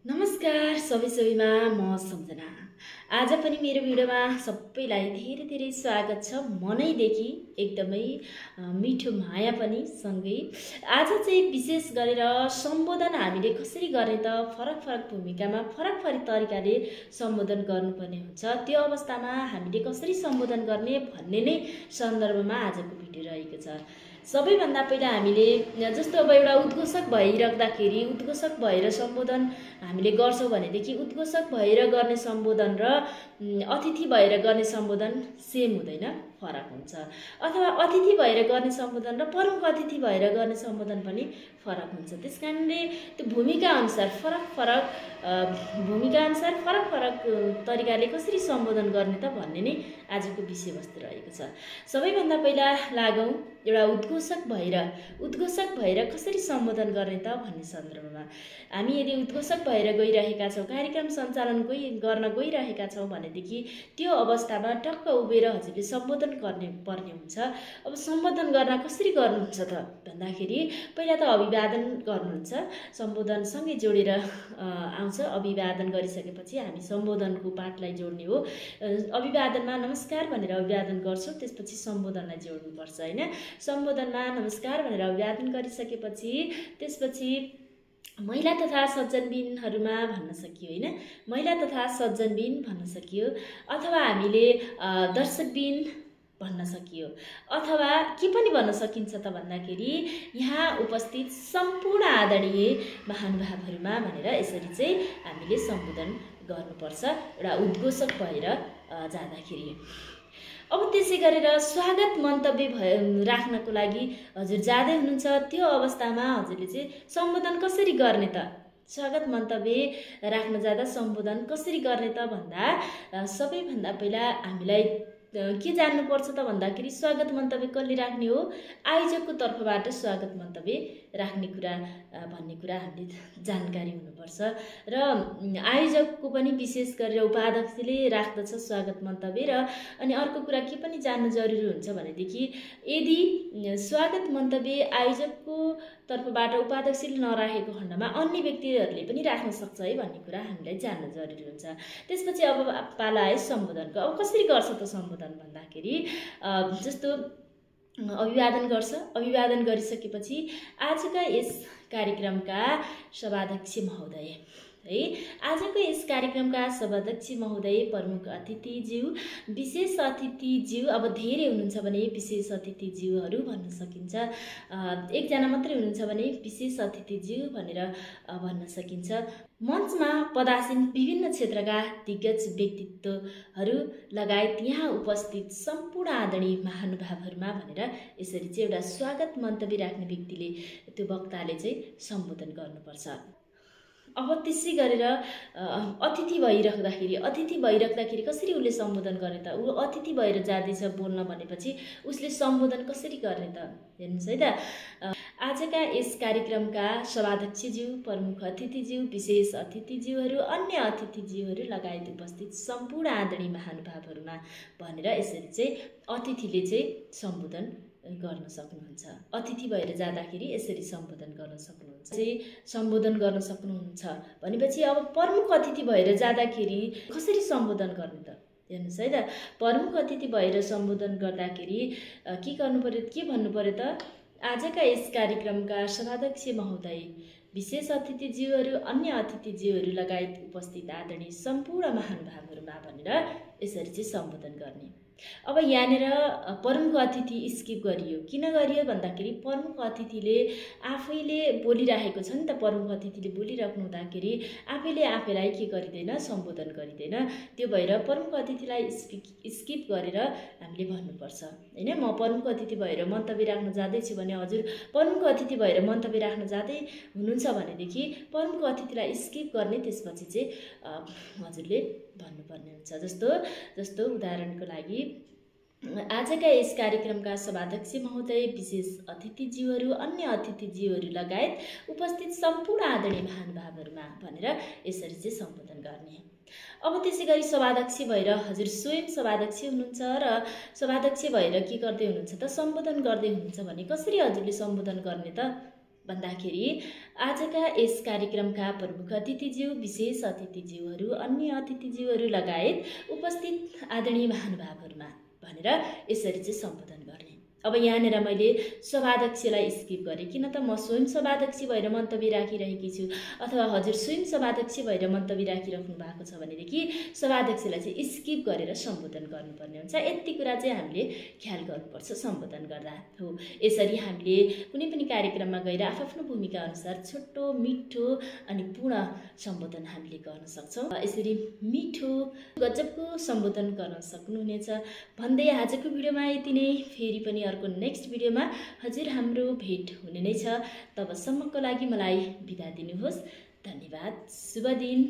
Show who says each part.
Speaker 1: नमस्कार सबैमा म सम्झना। आज पनि मेरो भिडियोमा सबैलाई धेरै स्वागत छ मनैदेखि एकदमै मिठो माया पनि सँगै। आज चाहिँ विशेष गरेर सम्बोधन हामीले कसरी गर्ने त फरक भूमिकामा फरक तरिकाले सम्बोधन गर्नुपर्ने हुन्छ। त्यो अवस्थामा हामीले कसरी सम्बोधन गर्ने भन्ने नै सन्दर्भमा आजको भिडियो रहेको छ। सबैभन्दा पहिला हामीले जस्तो अब एउटा उद्घोषक भइराख्दाखेरि उद्घोषक भएर सम्बोधन हामीले गर्छौं भनेदेखि उद्घोषक भएर गर्ने सम्बोधन र अतिथि भएर गर्ने सम्बोधन सेम हुँदैन, फरक हुन्छ। अथवा अतिथि भएर गर्ने सम्बोधन र प्रमुख अतिथि भएर गर्ने सम्बोधन पनि फरक हुन्छ। त्यसकारणले त्यो भूमिका अनुसार फरक तरिकाले कसरी सम्बोधन गर्ने त भन्ने नै आजको विषयवस्तु रहेको छ। सबैभन्दा पहिला लागौं एउटा उद्घोषक भएर कसरी सम्बोधन गर्ने त भन्ने सन्दर्भमा। हामी यदि उद्घोषक भएर गइरहेका छौं, कार्यक्रम सञ्चालन गर्न गइरहेका छौं भनेदेखि त्यो अवस्थामा टक्क उभिएर हजुरले सम्बोधन गर्ने पर्ने हुन्छ। अब सम्बोधन गर्न कसरी गर्नुहुन्छ त भन्दाखेरि पहिला त अभिवादन गर्नुहुन्छ, सम्बोधन सँगै जोडेर आउँछ। अभिवादन गरिसकेपछि हामी सम्बोधनको पाठलाई जोड्ने हो। अभिवादनमा नमस्कार भनेर अभिवादन गर्छौं, त्यसपछि सम्बोधनलाई जोड्नुपर्छ हैन। सम्बोधनमा नमस्कार भनेर अभिवादन गरिसकेपछि त्यसपछि महिला तथा सज्जनबिनहरुमा भन्न सकियो हैन, महिला तथा सज्जनबिन भन्न सकियो। अथवा हामीले दर्शकबिन भन्न सकियो। अथवा के पनि भन्न सकिन्छ त भन्दाखेरि यहाँ उपस्थित सम्पूर्ण आदरणीय महानुभावहरुमा भनेर यसरी चाहिँ हामीले सम्बोधन गर्नुपर्छ एउटा उद्घोषक भएर जाँदाखेरि। अब त्यसै गरेर स्वागत मन्तव्य राख्नको लागि हजुर जाँदै हुनुहुन्छ, त्यो अवस्थामा हजुरले चाहिँ सम्बोधन कसरी गर्ने त? स्वागत मन्तव्य राख्न जाँदा सम्बोधन कसरी गर्ने त भन्दा सबैभन्दा पहिला हामीलाई के जान्नुपर्छ त भन्दाखेरि स्वागत मन्तव्य कसले राख्ने हो? आयोजकको तर्फबाट स्वागत मन्तव्य राख्ने कुरा भन्ने कुरा हामीले जानकारी हुनुपर्छ। र आयोजकको पनि विशेष गरेर उपाध्यक्षले राख्दछ स्वागत मन्तव्य। र अनि अर्को कुरा के पनि जान्नु जरुरी हुन्छ भनेदेखि यदि स्वागत मन्तव्य आयोजकको तर्फबाट उपाध्यक्षले नराखेको खण्डमा अन्य व्यक्तिहरूले पनि राख्न सक्छ है भन्ने कुरा हामीलाई जान्न जरुरी हुन्छ। त्यसपछि अब पाला आयो सम्बोधनको। अब कसरी गर्छ त सम्बोधन भन्दाखेरि जस्तो अभिवादन गर्छ। अभिवादन गरिसकेपछि आजका यस कार्यक्रमका सभाध्यक्ष महोदय है, आजको यस कार्यक्रमका सभाध्यक्ष महोदय, प्रमुख अतिथिज्यू, विशेष अतिथिज्यू, अब धेरै हुनुहुन्छ भने विशेष अतिथिज्यूहरू भन्न सकिन्छ। एकजना मात्रै हुनुहुन्छ भने विशेष अतिथिज्यू भनेर भन्न सकिन्छ। मञ्चमा पदासीन विभिन्न क्षेत्रका दिग्गज व्यक्तित्वहरू लगायत यहाँ उपस्थित सम्पूर्ण आदरणीय महानुभावहरूमा भनेर यसरी चाहिँ एउटा स्वागत मन्तव्य राख्ने व्यक्तिले त्यो वक्ताले चाहिँ सम्बोधन गर्नुपर्छ। अब त्यसै गरेर अतिथि भइराख्दाखेरि कसरी उसले सम्बोधन गर्ने त? ऊ अतिथि भएर जाँदैछ बोल्न भनेपछि उसले सम्बोधन कसरी गर्ने त? हेर्नुस् है त। आजका यस कार्यक्रमका सभाध्यक्षज्यू, प्रमुख अतिथिज्यू, विशेष अतिथिज्यूहरू, अन्य अतिथिज्यूहरू लगायत उपस्थित सम्पूर्ण आदरणीय महानुभावहरूमा भनेर यसरी चाहिँ अतिथिले चाहिँ सम्बोधन गर्न सक्नुहुन्छ। अतिथि भएर जाँदाखेरि यसरी सम्बोधन गर्न सक्नुहुन्छ भनेपछि अब प्रमुख अतिथि भएर जाँदाखेरि कसरी सम्बोधन गर्ने त? हेर्नुस् है त। प्रमुख अतिथि भएर सम्बोधन गर्दाखेरि के भन्नु पर्यो त? आजका यस कार्यक्रमका सभाध्यक्ष महोदय, विशेष अतिथिज्यूहरू, अन्य अतिथिज्यूहरू लगायत उपस्थित आदरणीय सम्पूर्ण महानुभावहरूमा भनेर यसरी चाहिँ सम्बोधन गर्ने। अब यहाँनिर प्रमुख अतिथि स्किप गरियो। किन गरियो भन्दाखेरि प्रमुख अतिथिले आफैले बोलिरहेको छ नि त। प्रमुख अतिथिले बोलिराख्नु हुँदाखेरि आफैलाई के गरिदैन, सम्बोधन गरिदैन। त्यो भएर प्रमुख अतिथिलाई स्किप गरेर हामीले भन्नुपर्छ हैन। म प्रमुख अतिथि भएर मन्तव्य राख्न जाँदैछु भने हजुर प्रमुख अतिथि भएर मन्तव्य राख्न जाँदै हुनुहुन्छ भनेदेखि प्रमुख अतिथिलाई स्किप गर्ने, त्यसपछि चाहिँ हजुरले भन्नुपर्ने हुन्छ। जस्तो उदाहरणको लागि आजका यस कार्यक्रमका सभाध्यक्ष महोदय, विशेष अतिथिज्यूहरू, अन्य अतिथिज्यूहरू लगायत उपस्थित सम्पूर्ण आदरणीय महानुभावहरूमा भनेर यसरी चाहिँ सम्बोधन गर्ने। अब त्यसै गरी सभाध्यक्ष भएर हजुर स्वयं सभाध्यक्ष हुनुहुन्छ र सभाध्यक्ष भएर के गर्दै हुनुहुन्छ त? सम्बोधन गर्दै हुनुहुन्छ भने कसरी हजुरले सम्बोधन गर्ने त भन्दाखेरि आजका यस कार्यक्रमका प्रमुख अतिथिज्यू, विशेष अतिथिज्यूहरू, अन्य अतिथिज्यूहरू लगायत उपस्थित आदरणीय महानुभावहरूमा भनेर यसरी चाहिँ सम्बोधन गर्ने। अब यहाँनिर मैले सभाध्यक्षलाई स्किप गरेँ, किन त म स्वयं सभाध्यक्ष भएर मन्तव्य राखिरहेकी छु, अथवा हजुर स्वयं सभाध्यक्ष भएर मन्तव्य राखिराख्नु भएको छ भनेदेखि सभाध्यक्षलाई चाहिँ स्किप गरेर सम्बोधन गर्नुपर्ने हुन्छ। यति कुरा चाहिँ हामीले ख्याल गर्नुपर्छ सम्बोधन गर्दा हो। यसरी हामीले कुनै पनि कार्यक्रममा गएर आफ्नो भूमिका अनुसार छोटो, मिठो अनि पूर्ण सम्बोधन हामीले गर्न सक्छौँ। यसरी मिठो गजबको सम्बोधन गर्न सक्नुहुनेछ भन्दै आजको भिडियोमा यति नै। फेरि पनि अर्को नेक्स्ट भिडियोमा हजुर हाम्रो भेट हुने नै छ। तबसम्मको लागि मलाई बिदा दिनुहोस्। धन्यवाद। शुभ दिन।